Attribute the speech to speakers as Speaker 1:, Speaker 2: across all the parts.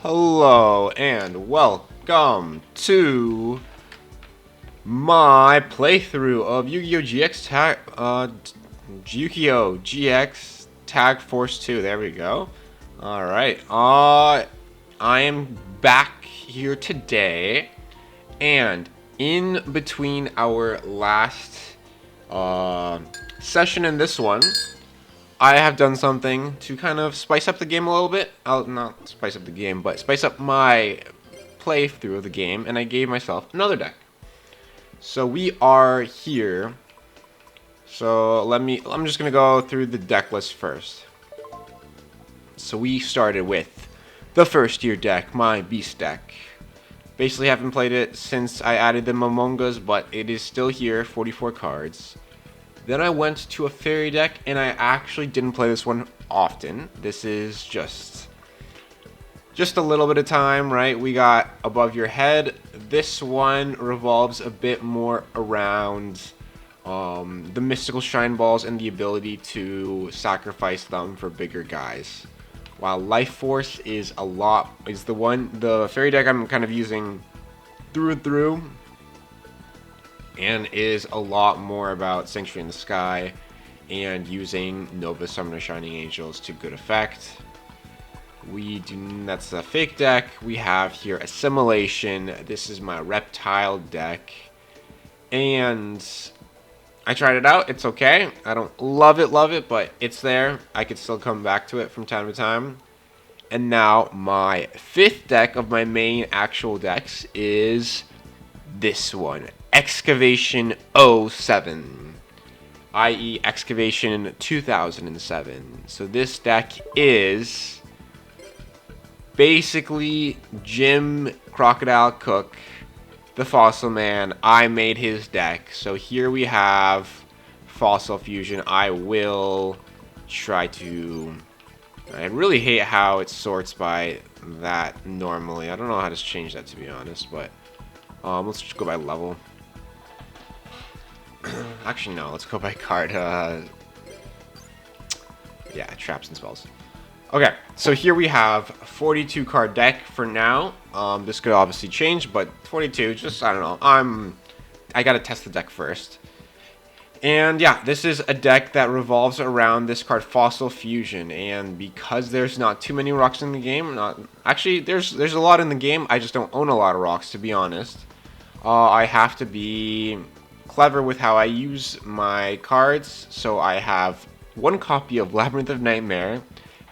Speaker 1: Hello and welcome to my playthrough of Yu-Gi-Oh! Yu-Gi-Oh! GX Tag Force 2. There we go. Alright, I am back here today, and in between our last session and this one, I have done something to kind of spice up the game a little bit. I'll not spice up the game, but spice up my playthrough of the game, and I gave myself another deck. So we are here. So I'm just gonna go through the deck list first. So we started with the first year deck, my Beast deck. Basically haven't played it since I added the Momongas, but it is still here, 44 cards. Then I went to a fairy deck, and I actually didn't play this one often. This is just a little bit of time, right? We got Above Your Head. This one revolves a bit more around the mystical shine balls and the ability to sacrifice them for bigger guys. While Life Force is the fairy deck I'm kind of using through and through, and is a lot more about Sanctuary in the Sky and using Nova Summoner Shining Angels to good effect. That's a fake deck. We have here Assimilation. This is my Reptile deck, and I tried it out. It's okay. I don't love it, but it's there. I could still come back to it from time to time. And now my fifth deck of my main actual decks is this one, Excavation 07, i.e. Excavation 2007. So this deck is basically Jim Crocodile Cook, the Fossil Man. I made his deck. So here we have Fossil Fusion. I really hate how it sorts by that normally. I don't know how to change that, to be honest, but let's just go by level. Actually, no. Let's go by card. Yeah, traps and spells. Okay, so here we have 42 card deck for now. This could obviously change, but 42. Just I don't know. I gotta test the deck first. And yeah, this is a deck that revolves around this card, Fossil Fusion. And because there's not too many rocks in the game, there's a lot in the game. I just don't own a lot of rocks, to be honest. I have to be clever with how I use my cards. So I have one copy of Labyrinth of Nightmare,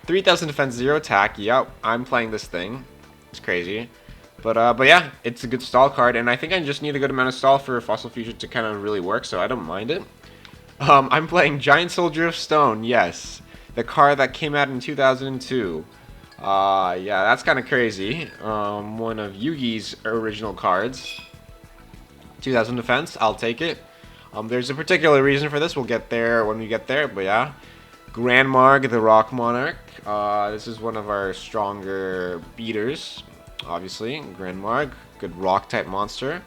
Speaker 1: 3000 defense, 0 attack. Yep, I'm playing this thing. It's crazy. But yeah, it's a good stall card, and I think I just need a good amount of stall for Fossil Fusion to kind of really work, so I don't mind it. I'm playing Giant Soldier of Stone, yes. The card that came out in 2002. Yeah, that's kind of crazy. One of Yugi's original cards. 2000 defense, I'll take it. There's a particular reason for this. We'll get there when we get there, but yeah. Grand Marg, the Rock Monarch. This is one of our stronger beaters, obviously. Grand Marg, good rock type monster.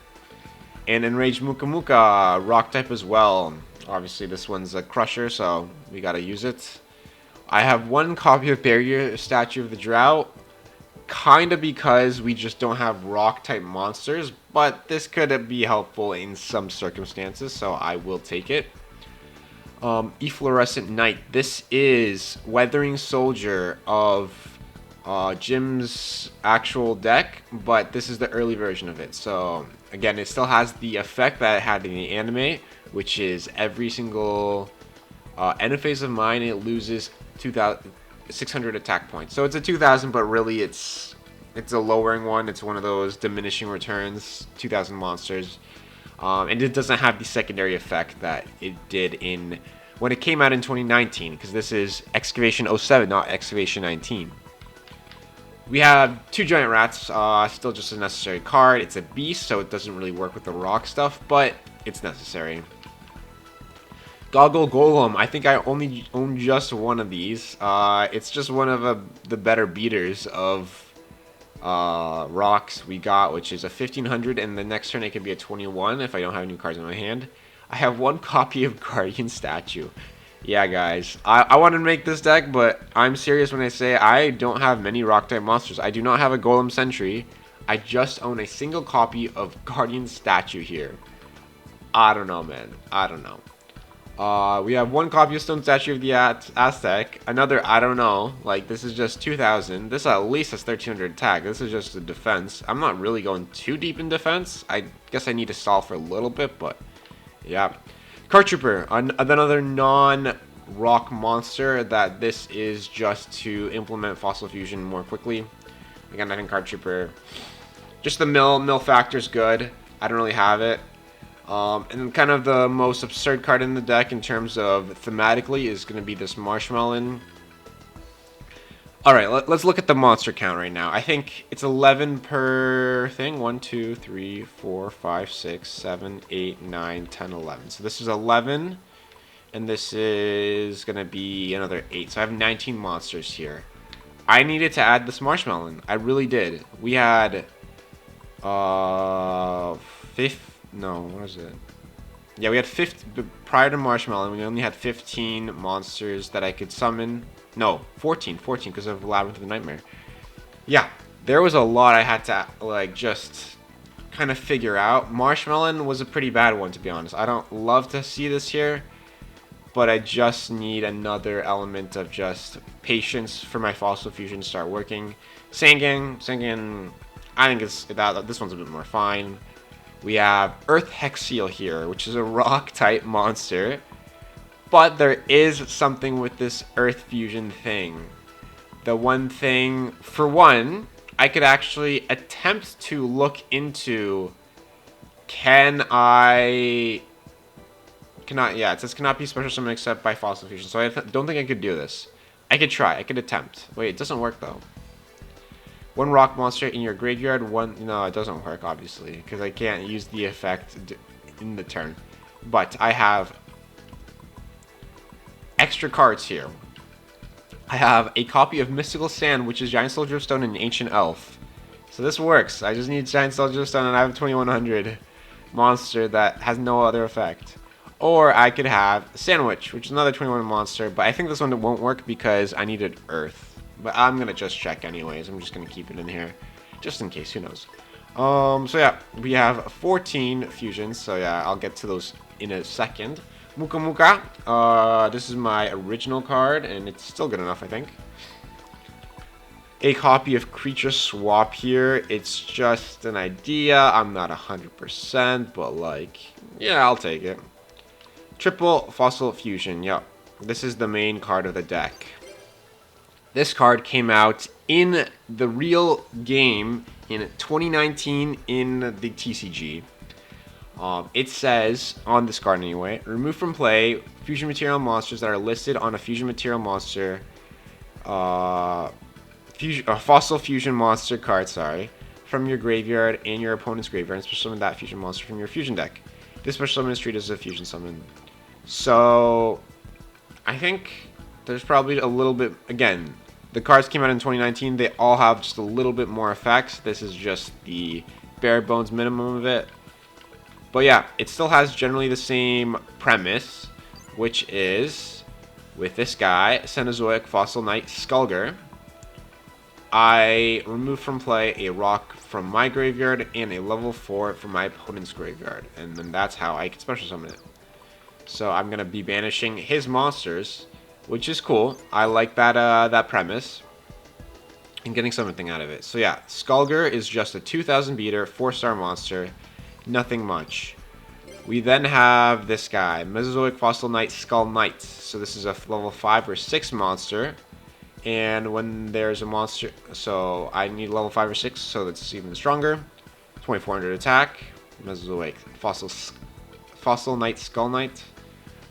Speaker 1: And Enraged Muka Muka, rock type as well. Obviously, this one's a crusher, so we gotta use it. I have one copy of Barrier Statue of the Drought, kind of because we just don't have rock type monsters, but this could be helpful in some circumstances, so I will take it. Efflorescent Knight. This is Weathering Soldier of Jim's actual deck, but this is the early version of it. So again, it still has the effect that it had in the anime, which is every single end of phase of mine, it loses 600 attack points. So it's a 2000, but really it's a lowering one. It's one of those diminishing returns 2000 monsters. And it doesn't have the secondary effect that it did when it came out in 2019, because this is Excavation 07, not Excavation 19. We have two Giant Rats, still just a necessary card. It's a beast, so it doesn't really work with the rock stuff, but it's necessary. Goggle Golem, I think I only own just one of these. It's just one of the better beaters of rocks we got, which is a 1500, and the next turn it can be a 21 if I don't have any cards in my hand. I have one copy of Guardian Statue. Yeah, guys. I want to make this deck, but I'm serious when I say I don't have many rock-type monsters. I do not have a Golem Sentry. I just own a single copy of Guardian Statue here. I don't know, man. I don't know. We have one copy of Stone Statue of the Aztec. Another, I don't know. Like, this is just 2,000. This at least has 1,300 attack. This is just a defense. I'm not really going too deep in defense. I guess I need to stall for a little bit, but yeah. Card Trooper, another non-rock monster that this is just to implement Fossil Fusion more quickly. Again, I think Card Trooper, just the mill factor is good. I don't really have it. And kind of the most absurd card in the deck in terms of thematically is going to be this Marshmallow. Alright, let's look at the monster count right now. I think it's 11 per thing. 1, 2, 3, 4, 5, 6, 7, 8, 9, 10, 11. So this is 11. And this is going to be another 8. So I have 19 monsters here. I needed to add this Marshmallow. I really did. We had... No, what is it? Yeah, we had 50 prior to Marshmallow. We only had 15 monsters that I could summon. No, 14 because of Labyrinth of the Nightmare. Yeah, there was a lot I had to like just kind of figure out. Marshmallow was a pretty bad one, to be honest. I don't love to see this here, but I just need another element of just patience for my Fossil Fusion to start working. Sangan, I think this one's a bit more fine. We have Earth Hexiel here, which is a rock-type monster. But there is something with this Earth Fusion thing. The one thing, for one, I could actually attempt to look into... it says cannot be special summoned except by Fossil Fusion. So I don't think I could do this. I could try, I could attempt. Wait, it doesn't work though. One rock monster in your graveyard, no, it doesn't work, obviously, because I can't use the effect in the turn. But I have extra cards here. I have a copy of Mystical Sand, which is Giant Soldier of Stone and Ancient Elf. So this works. I just need Giant Soldier of Stone, and I have a 2100 monster that has no other effect. Or I could have Sandwich, which is another 21 monster, but I think this one won't work because I needed Earth. But I'm going to just check anyways. I'm just going to keep it in here. Just in case. Who knows? So yeah. We have 14 fusions. So yeah. I'll get to those in a second. Muka Muka. This is my original card. And it's still good enough, I think. A copy of Creature Swap here. It's just an idea. I'm not 100%. But like. Yeah, I'll take it. Triple Fossil Fusion. Yup. This is the main card of the deck. This card came out in the real game in 2019 in the TCG. It says, on this card anyway, remove from play fusion material monsters that are listed on a fusion material monster, Fossil Fusion monster card, from your graveyard and your opponent's graveyard, and special summon that fusion monster from your fusion deck. This special summon is treated as a fusion summon. So, I think there's probably a little bit, again, the cards came out in 2019, they all have just a little bit more effects. This is just the bare bones minimum of it. But yeah, it still has generally the same premise, which is, with this guy, Cenozoic Fossil Knight Skulker, I remove from play a rock from my graveyard and a level 4 from my opponent's graveyard. And then that's how I can special summon it. So I'm going to be banishing his monsters, which is cool. I like that that premise. And getting something out of it. So yeah, Skulker is just a 2000 beater, 4-star monster. Nothing much. We then have this guy, Mesozoic Fossil Knight Skull Knight. So this is a level 5 or 6 monster. And when there's a monster, so I need level 5 or 6, so that's even stronger. 2400 attack. Mesozoic Fossil Knight Skull Knight.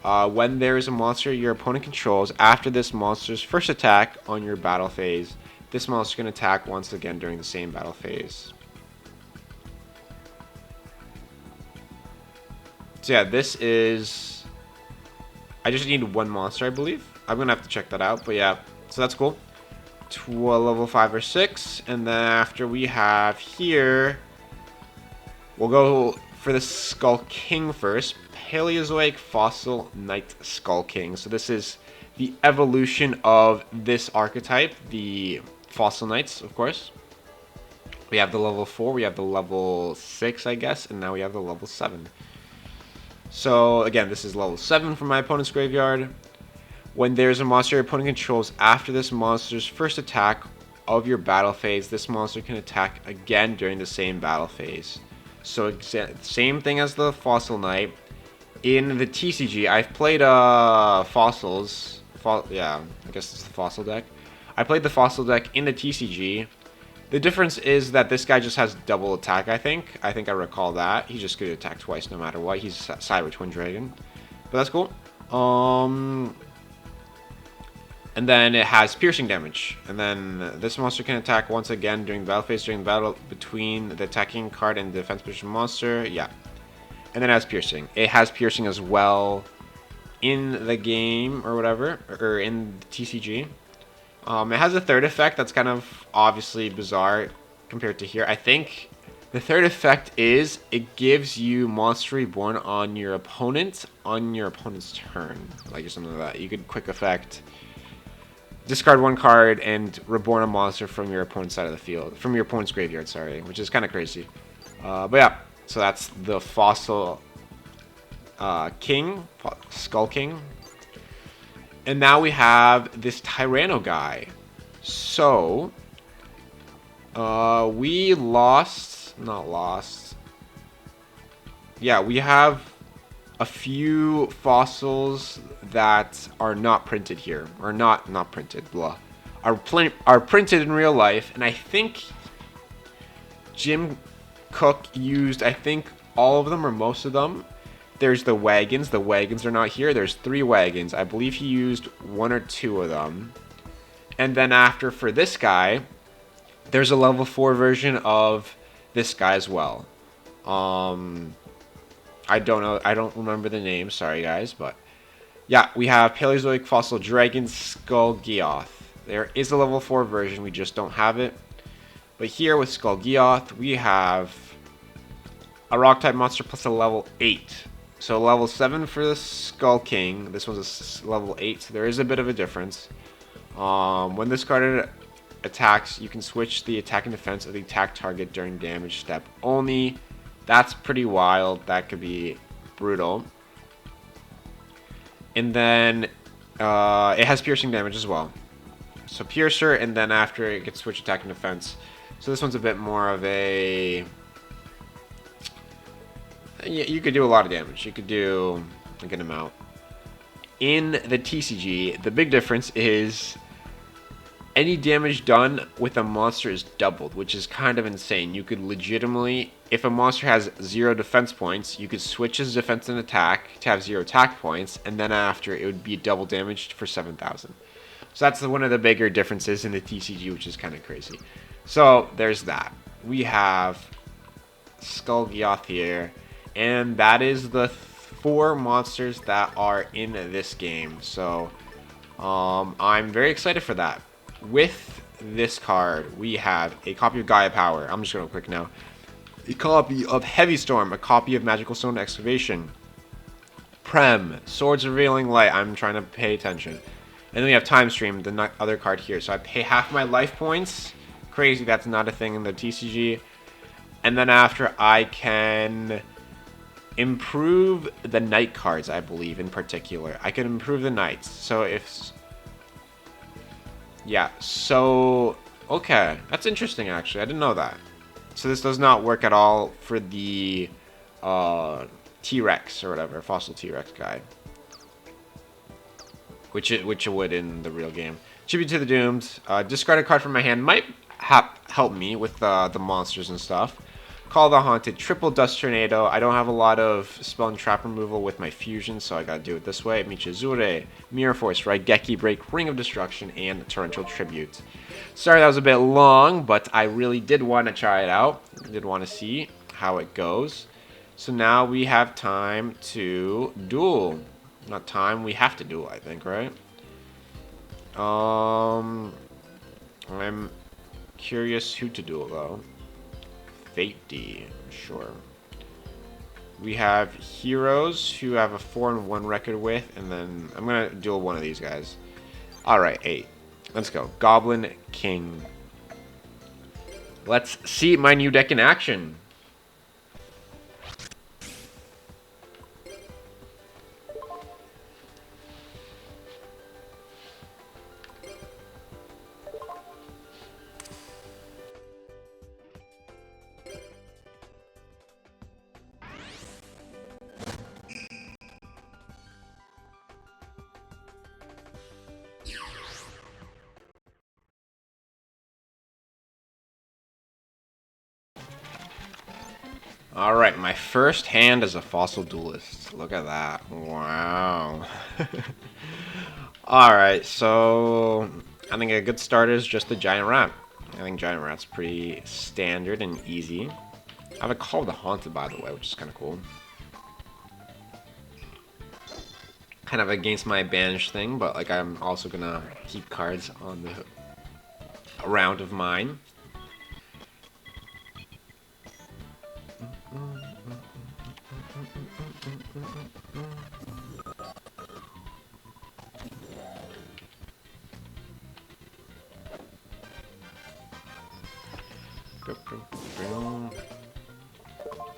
Speaker 1: When there is a monster your opponent controls, after this monster's first attack on your battle phase, this monster can attack once again during the same battle phase. So yeah, this is... I just need one monster, I believe. I'm going to have to check that out, but yeah. So that's cool. To a level 5 or 6. And then after we have here... We'll go for the Skull King first. Paleozoic Fossil Knight Skull King. So this is the evolution of this archetype, the Fossil Knights, of course. We have the level 4, we have the level 6, I guess, and now we have the level 7. So, again, this is level 7 from my opponent's graveyard. When there's a monster your opponent controls after this monster's first attack of your battle phase, this monster can attack again during the same battle phase. So, same thing as the Fossil Knight. In the TCG, I've played Fossils. Yeah, I guess it's the Fossil deck. I played the Fossil deck in the TCG. The difference is that this guy just has double attack, I think. I recall that. He's just going to attack twice no matter what. He's Cyber Twin Dragon. But that's cool. And then it has piercing damage. And then this monster can attack once again during the battle phase, during the battle between the attacking card and the defense position monster. Yeah. And then it has piercing. It has piercing as well in the game or whatever, or in the TCG. It has a third effect that's kind of obviously bizarre compared to here. I think the third effect is it gives you Monster Reborn on your opponent's turn. Like or something like that. You could quick effect, discard one card, and reborn a monster from your opponent's side of the field. From your opponent's graveyard, sorry. Which is kind of crazy. But yeah, so that's the Fossil King, Skull King. And now we have this Tyranno guy. So, we not lost. Yeah, we have a few fossils that are not printed here. Or not printed, blah. Are printed in real life. And I think Jim Cook used, all of them or most of them. There's the wagons. The wagons are not here. There's 3 wagons. I believe he used 1 or 2 of them. And then after, for this guy, there's a level 4 version of this guy as well. I don't know. I don't remember the name. Sorry, guys. But yeah, we have Paleozoic Fossil Dragon Skull Geoth. There is a level 4 version. We just don't have it. But here with Skull Geoth, we have a rock-type monster plus a level 8. So level 7 for the Skull King. This one's a level 8, so there is a bit of a difference. When this card attacks, you can switch the attack and defense of the attack target during damage step only. That's pretty wild. That could be brutal. And then it has piercing damage as well. So Piercer, and then after it gets switch attack and defense. So this one's a bit more of a... You could do a lot of damage. You could do a good amount. In the TCG, the big difference is any damage done with a monster is doubled, which is kind of insane. You could legitimately, if a monster has 0 defense points, you could switch his defense and attack to have 0 attack points, and then after it would be double damaged for 7,000. So that's one of the bigger differences in the TCG, which is kind of crazy. So there's that. We have Skull Geoth here. And that is the 4 monsters that are in this game. So, I'm very excited for that. With this card, we have a copy of Gaia Power. I'm just going to click now. A copy of Heavy Storm. A copy of Magical Stone Excavation. Prem. Swords Revealing Light. I'm trying to pay attention. And then we have Time Stream, the other card here. So I pay half my life points. Crazy, that's not a thing in the TCG. And then after, I can... improve the knight cards, I believe, in particular. I can improve the knights. So if... yeah, so... okay, that's interesting, actually. I didn't know that. So this does not work at all for the T-Rex or whatever, Fossil T-Rex guy. Which it would in the real game. Tribute to the Doomed. Discard a card from my hand might help me with the monsters and stuff. Call the Haunted, Triple Dust Tornado. I don't have a lot of spell and trap removal with my fusion, so I gotta do it this way. Michizure, Mirror Force, Raigeki Break, Ring of Destruction, and Torrential Tribute. Sorry that was a bit long, but I really did want to try it out. I did want to see how it goes. So now we have time to duel. Not time, we have to duel, I think, right? I'm curious who to duel, though. Fate D, sure. We have heroes who have a 4-1 record with, and then I'm gonna duel one of these guys. Alright, 8. Let's go. Goblin King. Let's see my new deck in action. Alright, my first hand is a Fossil Duelist. Look at that. Wow. Alright, so I think a good start is just the Giant Rat. I think Giant Rat's pretty standard and easy. I have a Call of the Haunted, by the way, which is kind of cool. Kind of against my banish thing, but like I'm also gonna keep cards on the round of mine.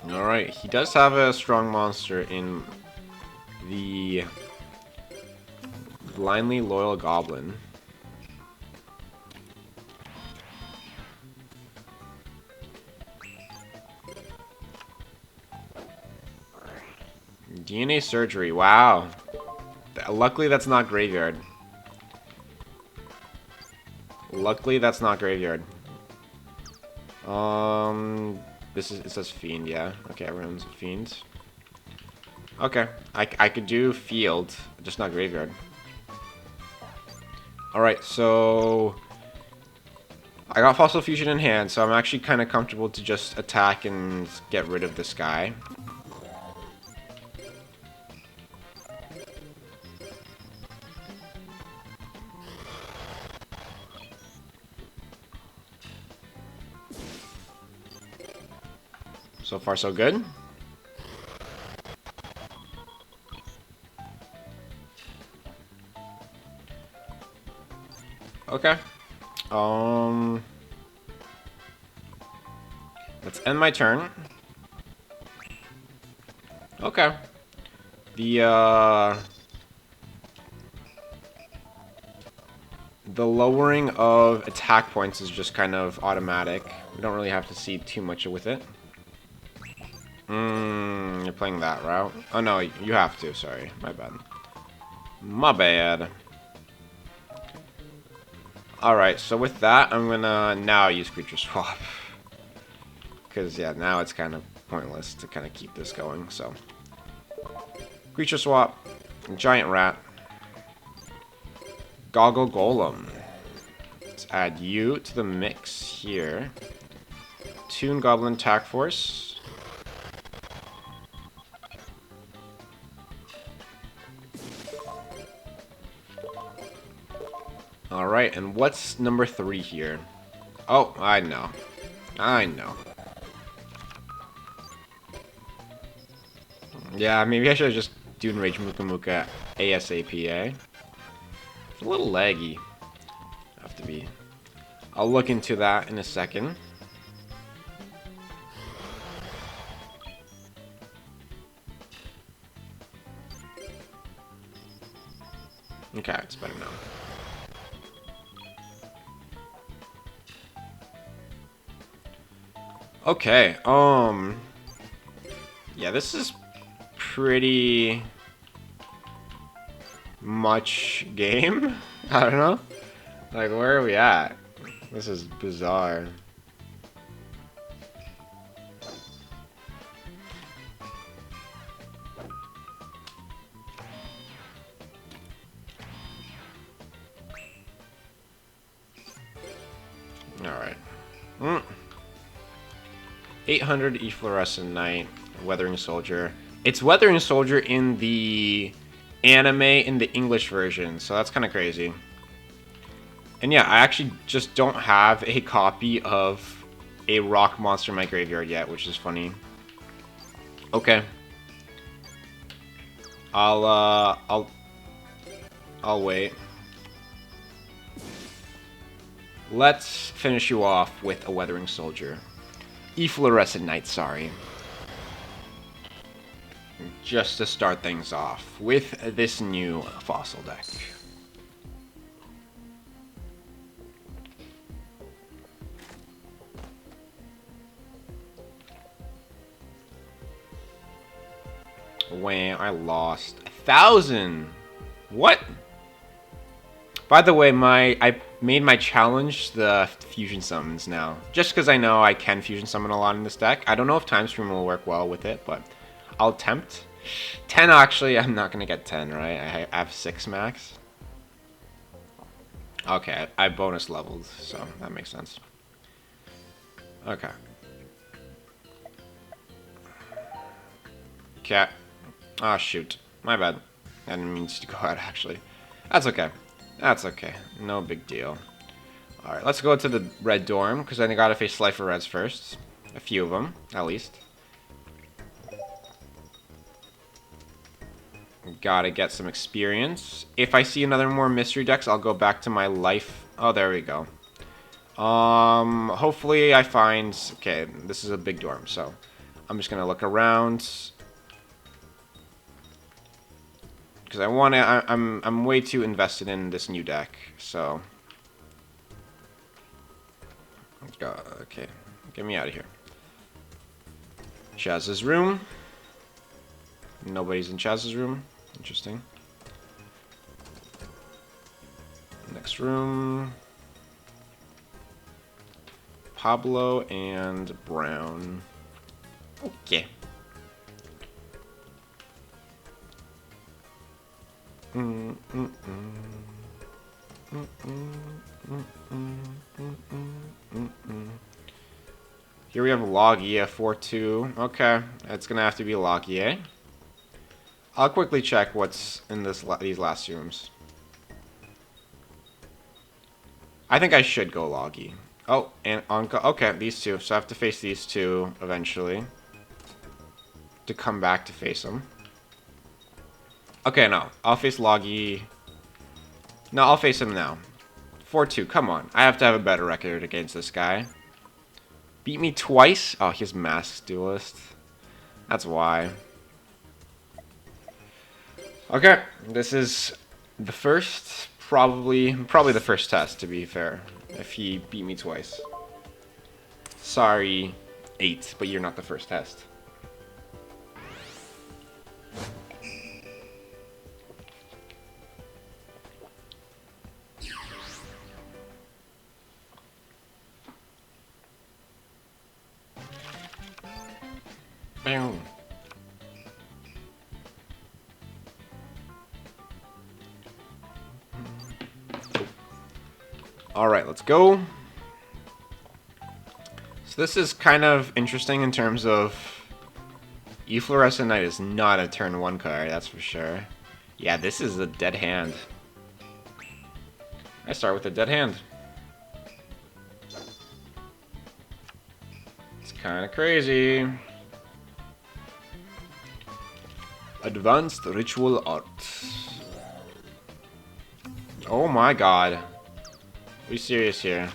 Speaker 1: Alright, he does have a strong monster in the Blindly Loyal Goblin. DNA Surgery, wow. Luckily that's not Graveyard. Luckily that's not Graveyard. It says Fiend, yeah. Okay, everyone's a Fiend. Okay, I could do Field, just not Graveyard. Alright, so I got Fossil Fusion in hand, so I'm actually kind of comfortable to just attack and get rid of this guy. So far, so good. Okay. Let's end my turn. Okay. The lowering of attack points is just kind of automatic. We don't really have to see too much with it. You're playing that route? Oh no, you have to, sorry. My bad. My bad. Alright, so with that, I'm gonna now use Creature Swap. Because, yeah, now it's kind of pointless to kind of keep this going, so. Creature Swap, Giant Rat, Goggle Golem. Let's add you to the mix here. Toon Goblin Attack Force. Alright, and what's number 3 here? Oh, I know. I know. Yeah, maybe I should have just done Rage Muka Muka ASAP, eh? It's a little laggy. Have to be. I'll look into that in a second. Okay, it's better now. Okay, yeah, this is pretty much game. I don't know. Like, where are we at? This is bizarre. Alright. 800 Efflorescent Knight, Weathering Soldier. It's Weathering Soldier in the anime in the English version, so that's kind of crazy. And yeah, I actually just don't have a copy of a rock monster in my graveyard yet, which is funny. Okay. I'll wait. Let's finish you off with a Weathering Soldier. Efflorescent Knight, sorry. Just to start things off with this new fossil deck. Wait, I lost 1,000. What? By the way, I made my challenge the fusion summons now, just because I know I can fusion summon a lot in this deck. I don't know if Time Stream will work well with it, but I'll attempt. 10 actually, I'm not gonna get 10, right? I have 6 max. Okay, I bonus leveled, so that makes sense. Okay. Okay. Ah, shoot. My bad. I didn't mean to go out, actually. That's okay. That's okay. No big deal. Alright, let's go to the red dorm, because I gotta face Slifer Reds first. A few of them, at least. Gotta get some experience. If I see another more mystery decks, I'll go back to my life. Oh, there we go. Hopefully I find... Okay, this is a big dorm, so I'm just gonna look around. Because I want to... I'm way too invested in this new deck, so... Okay, get me out of here. Chaz's room. Nobody's in Chaz's room. Interesting. Next room. Pablo and Brown. Okay. Here we have Logia 4-2. Okay, it's gonna have to be Logia. I'll quickly check what's in these last rooms. I think I should go Logi. Oh, and Anka. Okay, these two. So I have to face these two eventually. To come back to face them. Okay, no. I'll face Logi. No, I'll face him now. 4-2. Come on. I have to have a better record against this guy. Beat me twice? Oh, he's Masked Duelist. That's why. Okay, this is the first, probably the first test, to be fair, if he beat me twice. Sorry, 8, but you're not the first test. Boom. Alright, let's go. So this is kind of interesting in terms of... Efflorescent Knight is not a turn 1 card, that's for sure. Yeah, this is a dead hand. I start with a dead hand. It's kind of crazy. Advanced Ritual Art. Oh my god. Are you serious here?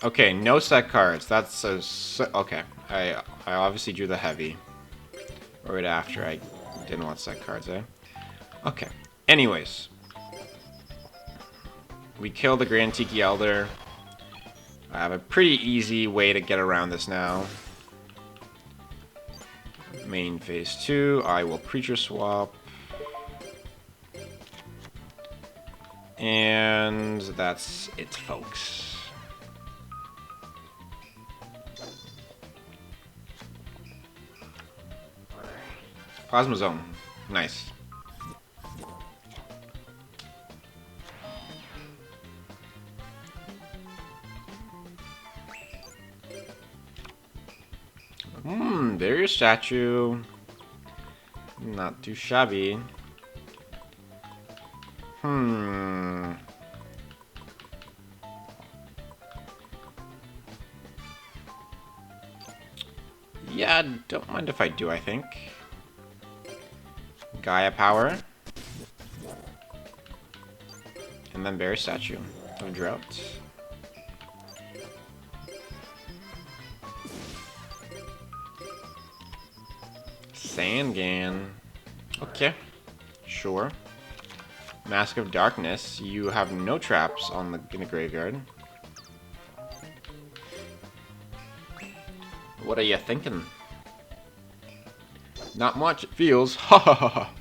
Speaker 1: Okay, no set cards. That's so okay. I obviously drew the heavy right after. I didn't want set cards, eh? Okay. Anyways, we kill the Grand Tiki Elder. I have a pretty easy way to get around this now. Main phase 2, I will Preacher Swap. And that's it, folks. Plasma Zone. Nice. There's your statue. Not too shabby. Yeah, don't mind if I do, I think. Gaia Power. And then Bear Statue of Drought. Sangan. Okay, sure. Mask of Darkness. You have no traps in the graveyard. What are you thinking? Not much, it feels. Ha ha ha ha.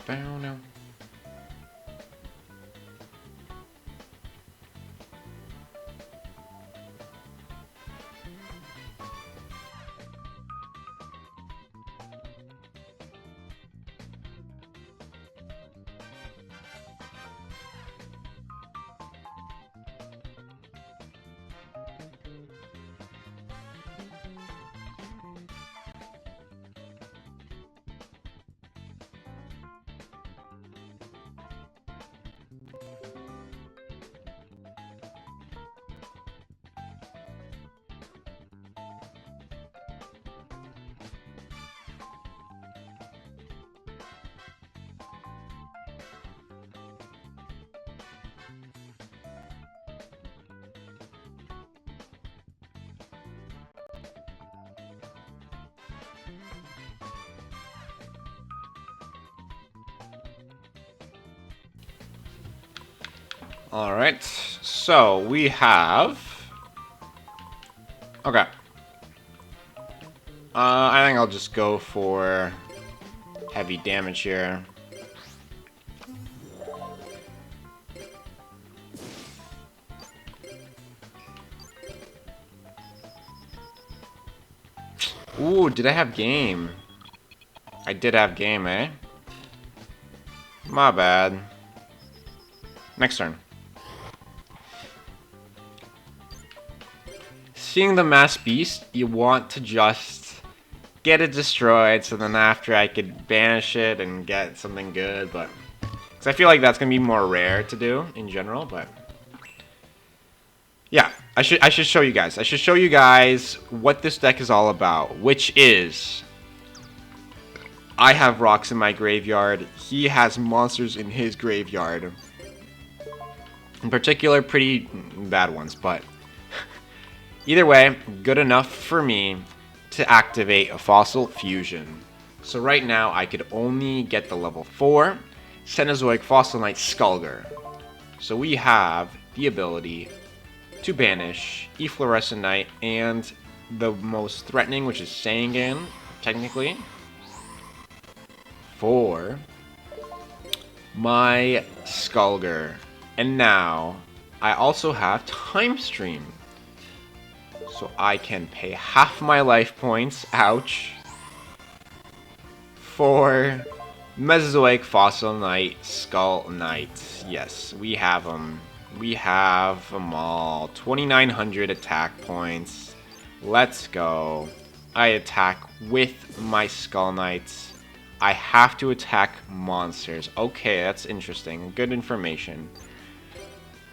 Speaker 1: Down now. Alright, so we have... Okay. I think I'll just go for heavy damage here. Ooh, did I have game? I did have game, eh? My bad. Next turn. Seeing the Mass Beast, you want to just get it destroyed, so then after I could banish it and get something good, but... Because I feel like that's going to be more rare to do in general, but... Yeah, I should show you guys. I should show you guys what this deck is all about, which is... I have rocks in my graveyard. He has monsters in his graveyard. In particular, pretty bad ones, but... Either way, good enough for me to activate a Fossil Fusion. So right now, I could only get the level 4 Cenozoic Fossil Knight Skulker. So we have the ability to banish Efflorescent Knight and the most threatening, which is Sangan, technically, for my Skulker. And now, I also have Time Stream. So I can pay half my life points, ouch, for Mesozoic Fossil Knight, Skull Knight. Yes, we have them. We have them all. 2,900 attack points. Let's go. I attack with my Skull Knights. I have to attack monsters. Okay, that's interesting. Good information.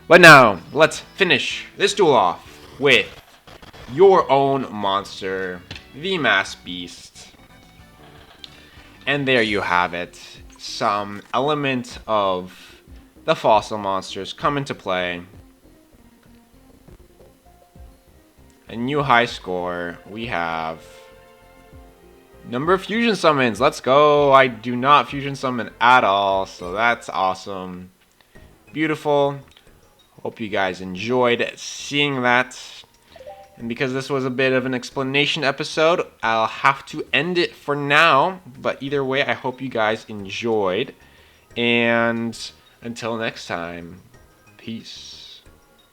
Speaker 1: But now, let's finish this duel off with your own monster, the Mass Beast. And there you have it. Some element of the fossil monsters come into play. A new high score. We have number of fusion summons. Let's go. I do not fusion summon at all, so that's awesome. Beautiful. Hope you guys enjoyed seeing that. And because this was a bit of an explanation episode, I'll have to end it for now. But either way, I hope you guys enjoyed. And until next time, peace.